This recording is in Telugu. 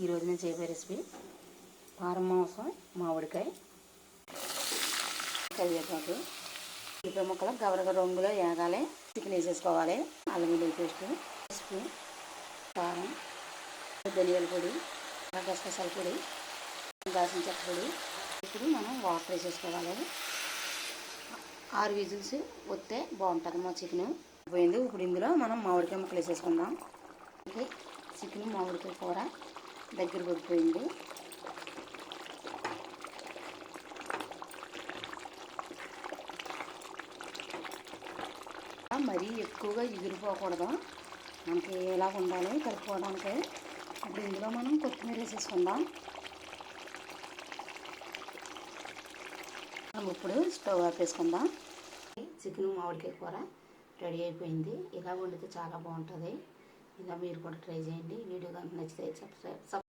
ఈరోజు నేను చేయబోయే రెసిపీ పారం మాంసం మామిడికాయ కరివేపాకు ఇప్పటి ముక్కలు గవరగ రంగులో వేగాలి. చికెన్ వేసేసుకోవాలి. అల్లం వెల్లుల్లి పేస్ట్, పసుపు, కారం, ధనియాల పొడి, గసగసాల పొడి, దాల్చిన చెక్క పొడి. ఇప్పుడు మనం వాటర్ వేసేసుకోవాలి. 6 విజిల్స్ వస్తే బాగుంటుంది మా చికెన్. పోయింది. ఇప్పుడు ఇందులో మనం మామిడికాయ ముక్కలు వేసేసుకుందాం. ఓకే, చికెన్ మామిడికాయ కూర దగ్గర పడిపోయింది. మరీ ఎక్కువగా ఎగిరిపోకూడదు, మనకి ఎలా ఉండాలి కలుపుకోవడానికి. ఇప్పుడు ఇందులో మనం కొత్తిమీర వేసేసుకుందాం. ఇప్పుడు స్టవ్ ఆపేసుకుందాం. చికెన్ మామిడికాయ కూర రెడీ అయిపోయింది. ఇలా వండితే చాలా బాగుంటుంది. ఇలా మీరు కూడా ట్రై చేయండి. వీడియో కనుక నచ్చితే సబ్స్క్రైబ్